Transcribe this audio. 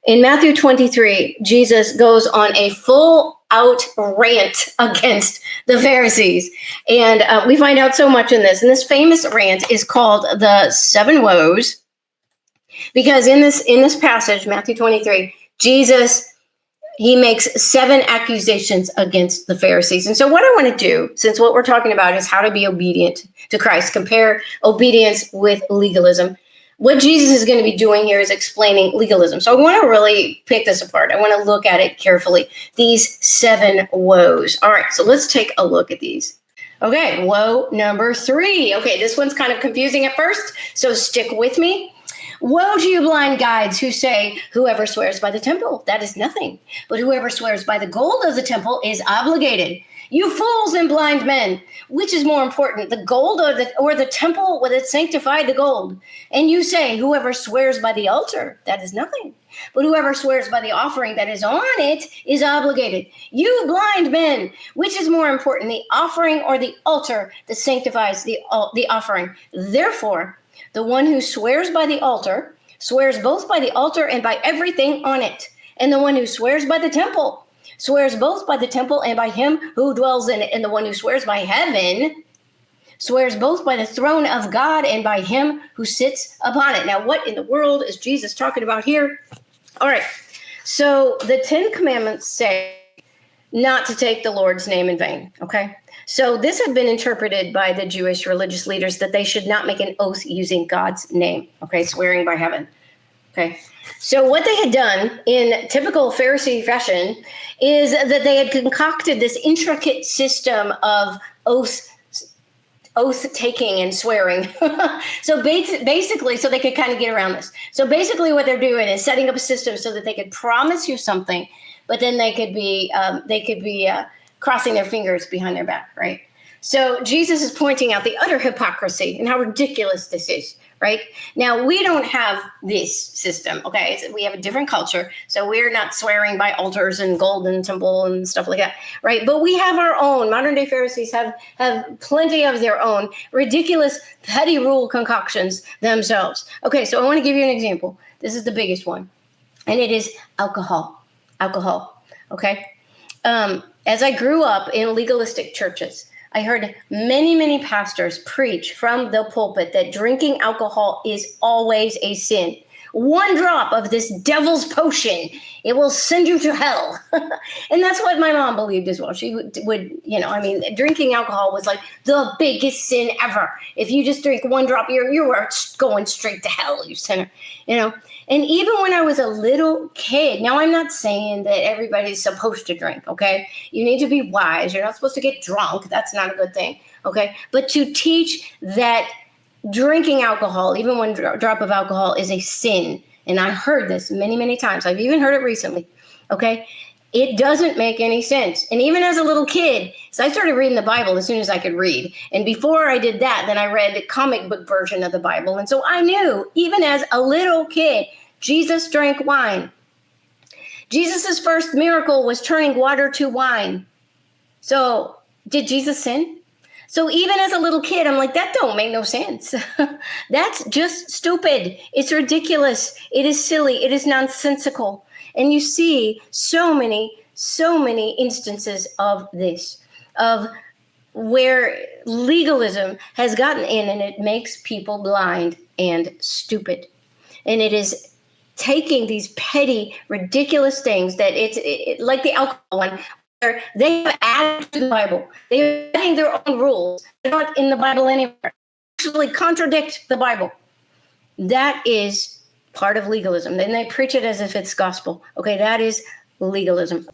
In Matthew 23, Jesus goes on a full out rant against the Pharisees. And we find out so much in this. And this famous rant is called the Seven Woes, because in this passage, Matthew 23, Jesus, he makes 7 accusations against the Pharisees. And so what I want to do, since what we're talking about is how to be obedient to Christ, compare obedience with legalism, what Jesus is going to be doing here is explaining legalism. So I want to really pick this apart. I want to look at it carefully. These 7 woes. All right, so let's take a look at these. Okay, woe number 3. Okay, this one's kind of confusing at first, so stick with me. Woe to you blind guides who say, whoever swears by the temple, that is nothing. But whoever swears by the gold of the temple is obligated. You fools and blind men, which is more important, the gold or the temple that sanctified the gold? And you say, whoever swears by the altar, that is nothing. But whoever swears by the offering that is on it is obligated. You blind men, which is more important, the offering or the altar that sanctifies the offering? Therefore, the one who swears by the altar swears both by the altar and by everything on it. And the one who swears by the temple swears both by the temple and by him who dwells in it. And the one who swears by heaven swears both by the throne of God and by him who sits upon it. Now, what in the world is Jesus talking about here? All right. So the 10 Commandments say not to take the Lord's name in vain. Okay. So this had been interpreted by the Jewish religious leaders that they should not make an oath using God's name. Okay. Swearing by heaven. Okay. So what they had done in typical Pharisee fashion is that they had concocted this intricate system of oath taking and swearing. So basically, so they could kind of get around this. So basically what they're doing is setting up a system so that they could promise you something, but then they could be crossing their fingers behind their back, right? So Jesus is pointing out the utter hypocrisy and how ridiculous this is, right? Now, we don't have this system, okay? We have a different culture, so we're not swearing by altars and golden temple and stuff like that, right? But we have our own. Modern-day Pharisees have plenty of their own ridiculous petty rule concoctions themselves. Okay, so I want to give you an example. This is the biggest one, and it is alcohol. Alcohol, okay? As I grew up in legalistic churches, I heard many, many pastors preach from the pulpit that drinking alcohol is always a sin. 1 drop of this devil's potion, it will send you to hell. And that's what my mom believed as well. She would, drinking alcohol was like the biggest sin ever. If you just drink 1 drop, you are going straight to hell, you sinner, And even when I was a little kid, now I'm not saying that everybody's supposed to drink, okay? You need to be wise. You're not supposed to get drunk. That's not a good thing, okay? But to teach that drinking alcohol, even 1 drop of alcohol, is a sin, and I heard this many, many times. I've even heard it recently, okay? It doesn't make any sense. And even as a little kid, so I started reading the Bible as soon as I could read. And before I did that, then I read the comic book version of the Bible. And so I knew, even as a little kid, Jesus drank wine. Jesus' first miracle was turning water to wine. So did Jesus sin? So even as a little kid, I'm like, that don't make no sense. That's just stupid. It's ridiculous. It is silly. It is nonsensical. And you see so many instances of this, of where legalism has gotten in and it makes people blind and stupid. And it is taking these petty, ridiculous things that it's like the alcohol one, where they have added to the Bible. They're adding their own rules. They're not in the Bible anywhere. Actually contradict the Bible. That is part of legalism. Then they preach it as if it's gospel. Okay, that is legalism.